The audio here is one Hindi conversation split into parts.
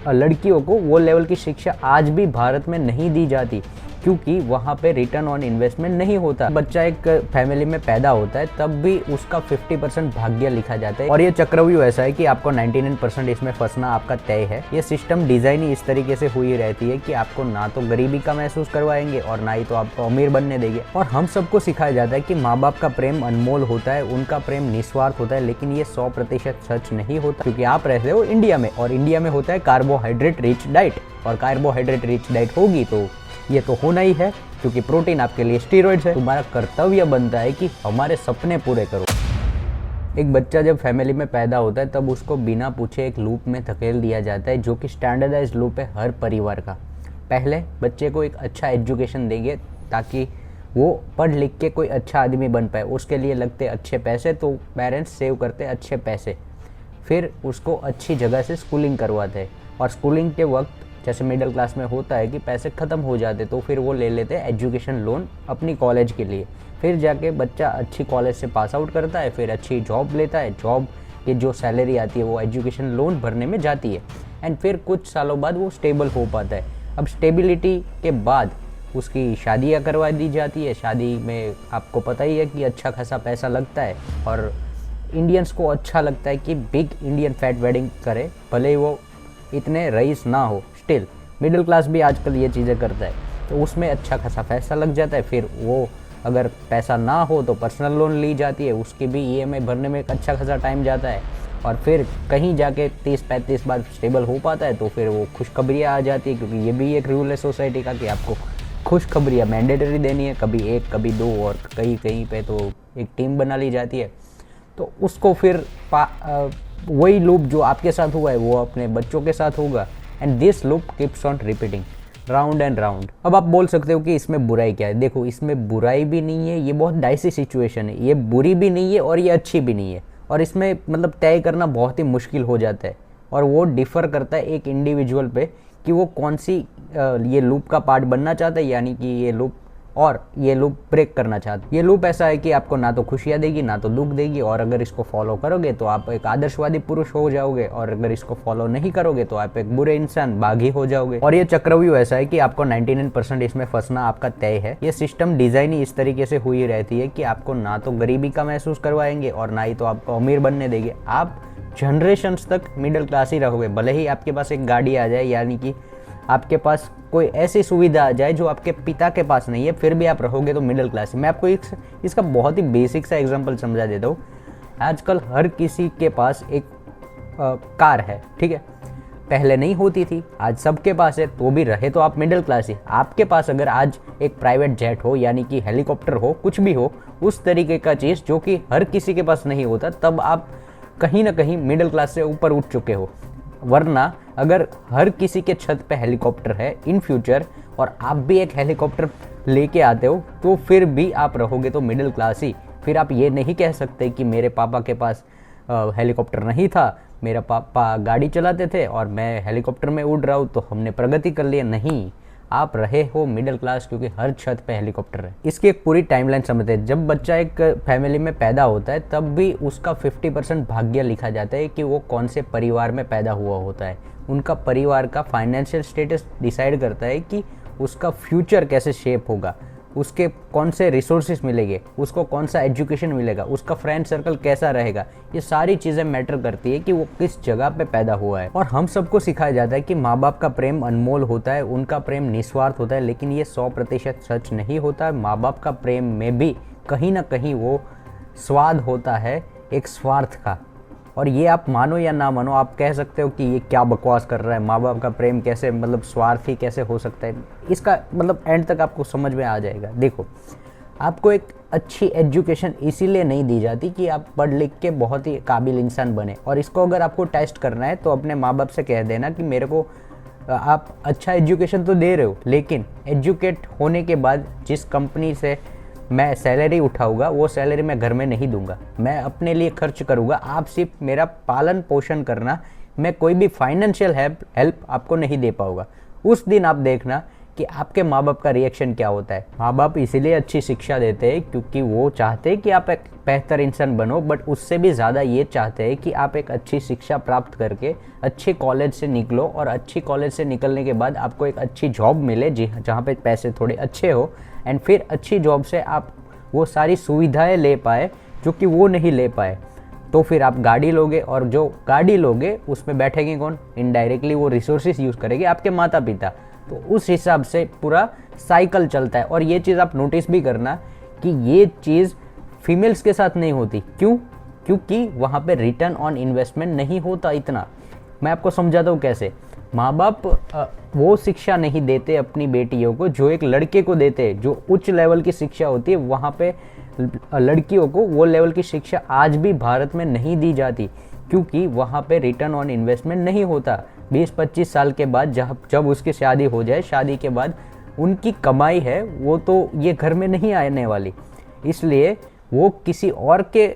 लड़कियों को वो लेवल की शिक्षा आज भी भारत में नहीं दी जाती, क्योंकि वहाँ पे रिटर्न ऑन इन्वेस्टमेंट नहीं होता। बच्चा एक फैमिली में पैदा होता है तब भी उसका 50% भाग्य लिखा जाता है, और ये चक्रव्यूह ऐसा है कि आपको 99% इसमें फंसना आपका तय है। ये सिस्टम डिजाइन ही इस तरीके से हुई रहती है कि आपको ना तो गरीबी का महसूस करवाएंगे और ना ही तो आपको अमीर बनने देंगे। और हम सबको सिखाया जाता है कि माँ बाप का प्रेम अनमोल होता है, उनका प्रेम निस्वार्थ होता है, लेकिन ये 100% सच नहीं होता, क्योंकि आप रहते हो इंडिया में, और इंडिया में होता है कार्बोहाइड्रेट रिच डाइट, और कार्बोहाइड्रेट रिच डाइट होगी तो ये तो होना ही है, क्योंकि प्रोटीन आपके लिए स्टीरॉइड्स है। तुम्हारा कर्तव्य बनता है कि हमारे सपने पूरे करो। एक बच्चा जब फैमिली में पैदा होता है तब उसको बिना पूछे एक लूप में धकेल दिया जाता है, जो कि स्टैंडर्डाइज लूप है हर परिवार का। पहले बच्चे को एक अच्छा एजुकेशन देंगे ताकि वो पढ़ लिख के कोई अच्छा आदमी बन पाए, उसके लिए लगते अच्छे पैसे, तो पेरेंट्स सेव करते अच्छे पैसे। फिर उसको अच्छी जगह से स्कूलिंग करवाते हैं, और स्कूलिंग के वक्त जैसे मिडिल क्लास में होता है कि पैसे ख़त्म हो जाते, तो फिर वो ले लेते हैं एजुकेशन लोन अपनी कॉलेज के लिए। फिर जाके बच्चा अच्छी कॉलेज से पास आउट करता है, फिर अच्छी जॉब लेता है, जॉब की जो सैलरी आती है वो एजुकेशन लोन भरने में जाती है, एंड फिर कुछ सालों बाद वो स्टेबल हो पाता है। अब स्टेबिलिटी के बाद उसकी शादियाँ करवा दी जाती है। शादी में आपको पता ही है कि अच्छा खासा पैसा लगता है, और इंडियंस को अच्छा लगता है कि बिग इंडियन फैट वेडिंग करे, भले ही वो इतने रईस ना हो, स्टिल मिडिल क्लास भी आजकल ये चीज़ें करता है, तो उसमें अच्छा खासा पैसा लग जाता है। फिर वो अगर पैसा ना हो तो पर्सनल लोन ली जाती है, उसकी भी ईएमआई भरने में एक अच्छा खासा टाइम जाता है, और फिर कहीं जाके 30-35 बार स्टेबल हो पाता है तो फिर वो खुशखबरियाँ आ जाती है, क्योंकि ये भी एक रूल है सोसाइटी का कि आपको खुशखबरियाँ मैंडेटरी देनी है, कभी एक कभी दो, और कहीं कहीं पे तो एक टीम बना ली जाती है। तो उसको फिर वही लूप जो आपके साथ हुआ है वो अपने बच्चों के साथ होगा, and this loop keeps on repeating round and round. अब आप बोल सकते हो कि इसमें बुराई क्या है। देखो, इसमें बुराई भी नहीं है, ये बहुत डाइसी सिचुएशन है, ये बुरी भी नहीं है और ये अच्छी भी नहीं है, और इसमें मतलब तय करना बहुत ही मुश्किल हो जाता है, और वो डिफ़र करता है एक इंडिविजुअल पे कि वो कौन सी ये लूप का पार्ट बनना चाहता है, यानी कि ये लूप ब्रेक करना चाहते। ये लूप ऐसा है कि आपको ना तो खुशियाँ देगी ना तो दुख देगी, और अगर इसको फॉलो करोगे तो आप एक आदर्शवादी पुरुष हो जाओगे, और अगर इसको फॉलो नहीं करोगे तो आप एक बुरे इंसान, बागी हो जाओगे। और ये चक्रव्यूह ऐसा है कि आपको 99% इसमें फंसना आपका तय है। ये सिस्टम डिजाइन ही इस तरीके से हुई रहती है कि आपको ना तो गरीबी का महसूस करवाएंगे और ना ही तो आपको अमीर बनने देंगे। आप जनरेशन्स तक मिडिल क्लास ही रहोगे, भले ही आपके पास एक गाड़ी आ जाए, यानी कि आपके पास कोई ऐसी सुविधा आ जाए जो आपके पिता के पास नहीं है, फिर भी आप रहोगे तो मिडिल क्लास। मैं आपको इसका बहुत ही बेसिक सा एग्जांपल समझा देता हूँ। आजकल हर किसी के पास एक कार है, ठीक है, पहले नहीं होती थी, आज सबके पास है, तो भी रहे तो आप मिडिल क्लास ही। आपके पास अगर आज एक प्राइवेट जेट हो, यानी कि हेलीकॉप्टर हो, कुछ भी हो, उस तरीके का चीज़ जो कि हर किसी के पास नहीं होता, तब आप कहीं ना कहीं मिडिल क्लास से ऊपर उठ चुके हो। वरना अगर हर किसी के छत पे हेलीकॉप्टर है इन फ्यूचर, और आप भी एक हेलीकॉप्टर लेके आते हो, तो फिर भी आप रहोगे तो मिडिल क्लास ही। फिर आप ये नहीं कह सकते कि मेरे पापा के पास हेलीकॉप्टर नहीं था, मेरा पापा गाड़ी चलाते थे और मैं हेलीकॉप्टर में उड़ रहा हूँ, तो हमने प्रगति कर ली। नहीं, आप रहे हो मिडिल क्लास क्योंकि हर छत पे हेलीकॉप्टर है। इसकी एक पूरी टाइमलाइन समझते हैं। जब बच्चा एक फैमिली में पैदा होता है तब भी उसका 50% भाग्य लिखा जाता है कि वो कौन से परिवार में पैदा हुआ होता है। उनका परिवार का फाइनेंशियल स्टेटस डिसाइड करता है कि उसका फ्यूचर कैसे शेप होगा, उसके कौन से रिसोर्सेज मिलेंगे, उसको कौन सा एजुकेशन मिलेगा, उसका फ्रेंड सर्कल कैसा रहेगा। ये सारी चीज़ें मैटर करती है कि वो किस जगह पे पैदा हुआ है। और हम सबको सिखाया जाता है कि माँ बाप का प्रेम अनमोल होता है, उनका प्रेम निस्वार्थ होता है, लेकिन ये 100% सच नहीं होता। माँ बाप का प्रेम में भी कहीं ना कहीं वो स्वाद होता है एक स्वार्थ का। और ये आप मानो या ना मानो, आप कह सकते हो कि ये क्या बकवास कर रहा है, माँ बाप का प्रेम कैसे मतलब स्वार्थी कैसे हो सकता है। इसका मतलब एंड तक आपको समझ में आ जाएगा। देखो, आपको एक अच्छी एजुकेशन इसीलिए नहीं दी जाती कि आप पढ़ लिख के बहुत ही काबिल इंसान बने, और इसको अगर आपको टेस्ट करना है तो अपने माँ बाप से कह देना कि मेरे को आप अच्छा एजुकेशन तो दे रहे हो, लेकिन एजुकेट होने के बाद जिस कंपनी से मैं सैलरी उठाऊंगा वो सैलरी मैं घर में नहीं दूंगा, मैं अपने लिए खर्च करूंगा, आप सिर्फ मेरा पालन पोषण करना, मैं कोई भी फाइनेंशियल हेल्प आपको नहीं दे पाऊंगा। उस दिन आप देखना कि आपके माँ बाप का रिएक्शन क्या होता है। माँ बाप इसीलिए अच्छी शिक्षा देते हैं क्योंकि वो चाहते हैं कि आप एक बेहतर इंसान बनो, बट उससे भी ज़्यादा ये चाहते हैं कि आप एक अच्छी शिक्षा प्राप्त करके अच्छे कॉलेज से निकलो और अच्छी कॉलेज से निकलने के बाद आपको एक अच्छी जॉब मिले जहाँ पे पैसे थोड़े अच्छे हो, एंड फिर अच्छी जॉब से आप वो सारी सुविधाएं ले पाए जो कि वो नहीं ले पाए। तो फिर आप गाड़ी लोगे और जो गाड़ी लोगे उसमें बैठेंगे कौन? इनडायरेक्टली वो रिसोर्सेज यूज़ करेंगे आपके माता पिता। तो उस हिसाब से पूरा साइकिल चलता है। और ये चीज़ आप नोटिस भी करना कि ये चीज़ फीमेल्स के साथ नहीं होती। क्यों? क्योंकि वहाँ पे रिटर्न ऑन इन्वेस्टमेंट नहीं होता इतना। मैं आपको समझाता हूँ कैसे। माँ बाप वो शिक्षा नहीं देते अपनी बेटियों को जो एक लड़के को देते हैं। जो उच्च लेवल की शिक्षा होती है वहाँ पे लड़कियों को वो लेवल की शिक्षा आज भी भारत में नहीं दी जाती, क्योंकि वहाँ पे रिटर्न ऑन इन्वेस्टमेंट नहीं होता। 20-25 साल के बाद जब उसकी शादी हो जाए, शादी के बाद उनकी कमाई है वो तो ये घर में नहीं आने वाली, इसलिए वो किसी और के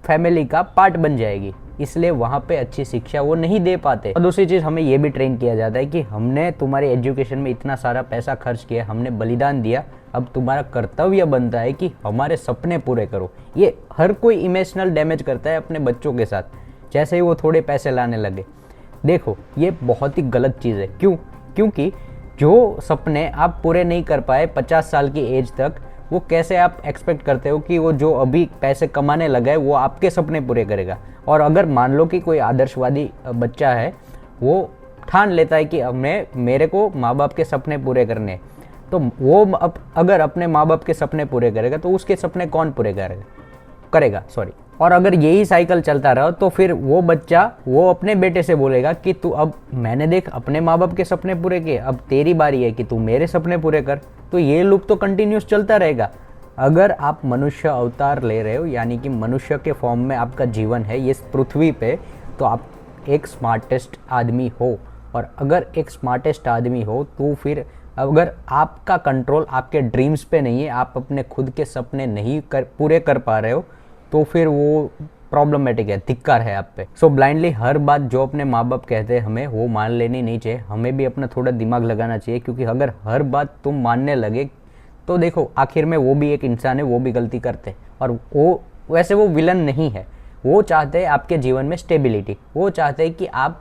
फैमिली का पार्ट बन जाएगी, इसलिए वहाँ पे अच्छी शिक्षा वो नहीं दे पाते। और दूसरी चीज़, हमें ये भी ट्रेन किया जाता है कि हमने तुम्हारे एजुकेशन में इतना सारा पैसा खर्च किया, हमने बलिदान दिया, अब तुम्हारा कर्तव्य बनता है कि हमारे सपने पूरे करो। ये हर कोई इमोशनल डैमेज करता है अपने बच्चों के साथ जैसे ही वो थोड़े पैसे लाने लगे। देखो, ये बहुत ही गलत चीज़ है। क्यों? क्योंकि जो सपने आप पूरे नहीं कर पाए 50 साल की एज तक, वो कैसे आप एक्सपेक्ट करते हो कि वो जो अभी पैसे कमाने लगा है वो आपके सपने पूरे करेगा। और अगर मान लो कि कोई आदर्शवादी बच्चा है, वो ठान लेता है कि मेरे को माँ बाप के सपने पूरे करने हैं, तो वो अगर अपने माँ बाप के सपने पूरे करेगा तो उसके सपने कौन पूरे करेगा। और अगर यही साइकिल चलता रहा तो फिर वो बच्चा वो अपने बेटे से बोलेगा कि तू, अब मैंने देख अपने माँ बाप के सपने पूरे किए, अब तेरी बारी है कि तू मेरे सपने पूरे कर। तो ये लूप तो कंटिन्यूस चलता रहेगा। अगर आप मनुष्य अवतार ले रहे हो, यानी कि मनुष्य के फॉर्म में आपका जीवन है इस पृथ्वी पे, तो आप एक स्मार्टेस्ट आदमी हो। और अगर एक स्मार्टेस्ट आदमी हो तो फिर अगर आपका कंट्रोल आपके ड्रीम्स पे नहीं है, आप अपने खुद के सपने नहीं पूरे कर पा रहे हो, तो फिर वो प्रॉब्लमेटिक है, धिक्कार है आप पे। सो ब्लाइंडली हर बात जो अपने माँ बाप कहते हैं हमें वो मान लेनी नहीं चाहिए। हमें भी अपना थोड़ा दिमाग लगाना चाहिए, क्योंकि अगर हर बात तुम मानने लगे तो देखो आखिर में वो भी एक इंसान है, वो भी गलती करते हैं। और वो वैसे वो विलन नहीं है, वो चाहते हैं आपके जीवन में स्टेबिलिटी, वो चाहते हैं कि आप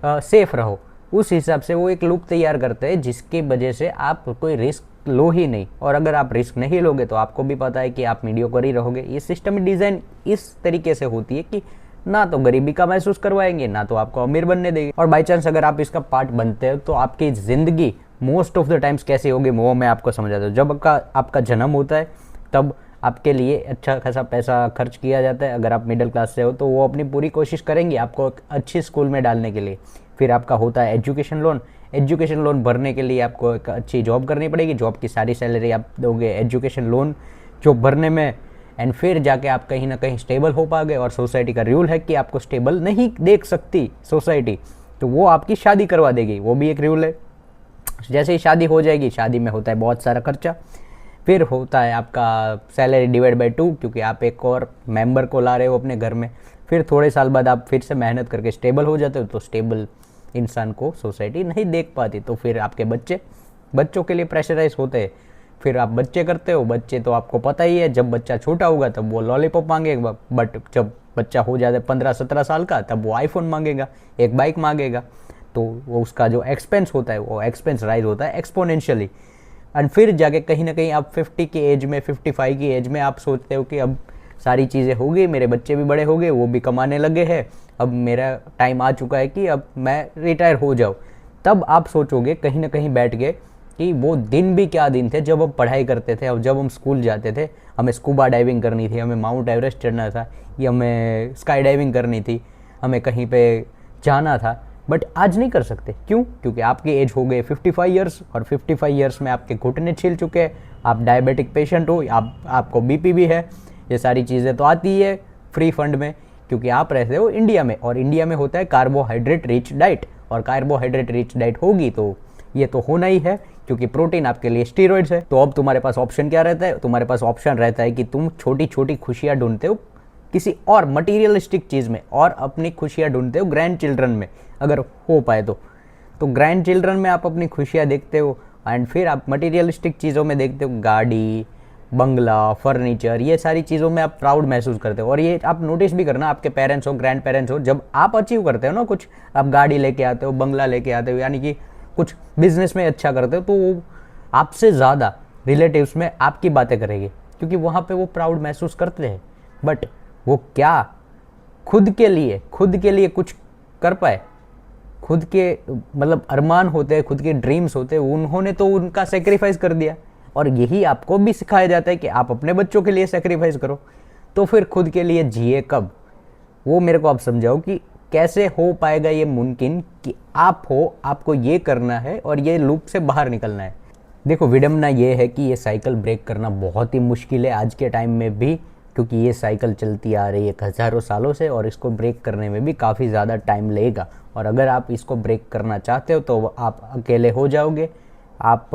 सेफ रहो। उस हिसाब से वो एक लूप तैयार करते हैं जिसकी वजह से आप कोई रिस्क लो ही नहीं। और अगर आप रिस्क नहीं लोगे तो आपको भी पता है कि आप मीडियोकर ही रहोगे। ये सिस्टम डिज़ाइन इस तरीके से होती है कि ना तो गरीबी का महसूस करवाएंगे, ना तो आपको अमीर बनने देंगे। और बाई चांस अगर आप इसका पार्ट बनते हो तो आपकी ज़िंदगी मोस्ट ऑफ द टाइम्स कैसी होगी वो मैं आपको समझाता हूँ। जब आपका जन्म होता है तब आपके लिए अच्छा खासा पैसा खर्च किया जाता है। अगर आप मिडिल क्लास से हो तो वो अपनी पूरी कोशिश करेंगे आपको एक अच्छी स्कूल में डालने के लिए। फिर आपका होता है एजुकेशन लोन। एजुकेशन लोन भरने के लिए आपको एक अच्छी जॉब करनी पड़ेगी, जॉब की सारी सैलरी आप दोगे एजुकेशन लोन जो भरने में, एंड फिर जाके आप कहीं ना कहीं स्टेबल हो पाओगे। और सोसाइटी का रूल है कि आपको स्टेबल नहीं देख सकती सोसाइटी, तो वो आपकी शादी करवा देगी, वो भी एक रूल है। जैसे ही शादी हो जाएगी, शादी में होता है बहुत सारा खर्चा, फिर होता है आपका सैलरी डिवाइड बाई 2, क्योंकि आप एक और मेंबर को ला रहे हो अपने घर में। फिर थोड़े साल बाद आप फिर से मेहनत करके स्टेबल हो जाते हो, तो स्टेबल इंसान को सोसाइटी नहीं देख पाती, तो फिर आपके बच्चों के लिए प्रेशराइज होते हैं। फिर आप बच्चे करते हो, बच्चे तो आपको पता ही है, जब बच्चा छोटा होगा तब वो लॉलीपॉप मांगेगा, बट जब बच्चा हो जाता है 15-17 साल का तब वो आईफोन मांगेगा, एक बाइक मांगेगा। तो वो उसका जो एक्सपेंस होता है वो एक्सपेंस राइज होता है एक्सपोनेंशियली। एंड फिर जाके कहीं ना कहीं आप 50 की एज में, 55 की एज में आप सोचते हो कि अब सारी चीज़ें हो गई, मेरे बच्चे भी बड़े हो गए, वो भी कमाने लगे हैं, अब मेरा टाइम आ चुका है कि अब मैं रिटायर हो जाऊँ। तब आप सोचोगे कहीं ना कहीं बैठ के कि वो दिन भी क्या दिन थे जब हम पढ़ाई करते थे, और जब हम स्कूल जाते थे, हमें स्कूबा डाइविंग करनी थी, हमें माउंट एवरेस्ट चढ़ना था, या हमें स्काई डाइविंग करनी थी, हमें कहीं पे जाना था, बट आज नहीं कर सकते। क्यों? क्योंकि आपकी एज हो गई 55 ईयर्स, और 55 ईयर्स में आपके घुटने छिल चुके हैं, आप डायबिटिक पेशेंट हो, आपको बीपी भी है, ये सारी चीज़ें तो आती है फ्री फंड में, क्योंकि आप रहते हो इंडिया में, और इंडिया में होता है कार्बोहाइड्रेट रिच डाइट, और कार्बोहाइड्रेट रिच डाइट होगी तो ये तो होना ही है, क्योंकि प्रोटीन आपके लिए स्टीरॉइड्स है। तो अब तुम्हारे पास ऑप्शन क्या रहता है? तुम्हारे पास ऑप्शन रहता है कि तुम छोटी छोटी खुशियाँ ढूंढते हो किसी और मटीरियलिस्टिक चीज़ में, और अपनी खुशियाँ ढूंढते हो ग्रैंड चिल्ड्रन में, अगर हो पाए तो ग्रैंड चिल्ड्रन में आप अपनी खुशियाँ देखते हो, एंड फिर आप मटेरियलिस्टिक चीज़ों में देखते हो, गाड़ी, बंगला, फर्नीचर, ये सारी चीज़ों में आप प्राउड महसूस करते हो। और ये आप नोटिस भी करना, आपके पेरेंट्स हो, ग्रैंड पेरेंट्स हो, जब आप अचीव करते हो ना कुछ, आप गाड़ी लेके आते हो, बंगला लेके आते हो, यानी कि कुछ बिजनेस में अच्छा करते हो, तो वो आपसे ज़्यादा रिलेटिव्स में आपकी बातें करेंगे, क्योंकि वहाँ पे वो प्राउड महसूस करते हैं। बट वो क्या खुद के लिए कुछ कर पाए? खुद के मतलब अरमान होते हैं, खुद के ड्रीम्स होते हैं, उन्होंने तो उनका सेक्रीफाइस कर दिया। और यही आपको भी सिखाया जाता है कि आप अपने बच्चों के लिए सेक्रीफाइस करो। तो फिर खुद के लिए जिए कब? वो मेरे को आप समझाओ कि कैसे हो पाएगा ये मुमकिन कि आप हो, आपको ये करना है और ये लूप से बाहर निकलना है। देखो, विडम्बना ये है कि ये साइकिल ब्रेक करना बहुत ही मुश्किल है आज के टाइम में भी, क्योंकि ये साइकिल चलती आ रही है हज़ारों सालों से, और इसको ब्रेक करने में भी काफ़ी ज़्यादा टाइम लगेगा। और अगर आप इसको ब्रेक करना चाहते हो तो आप अकेले हो जाओगे, आप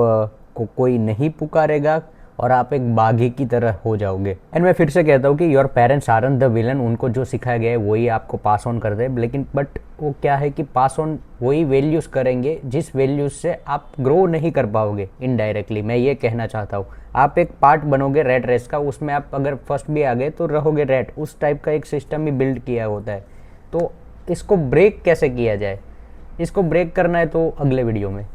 को कोई नहीं पुकारेगा, और आप एक बागी की तरह हो जाओगे। एंड मैं फिर से कहता हूँ कि your parents aren't the villain, उनको जो सिखाया गया है वही आपको पास ऑन कर दे, लेकिन बट वो क्या है कि पास ऑन वही वैल्यूज़ करेंगे जिस वैल्यूज़ से आप ग्रो नहीं कर पाओगे इनडायरेक्टली। मैं ये कहना चाहता हूँ, आप एक पार्ट बनोगे रेट रेस का, उसमें आप अगर फर्स्ट भी आ गए तो रहोगे रेट, उस टाइप का एक सिस्टम ही बिल्ड किया होता है। तो इसको ब्रेक कैसे किया जाए, इसको ब्रेक करना है तो अगले वीडियो में।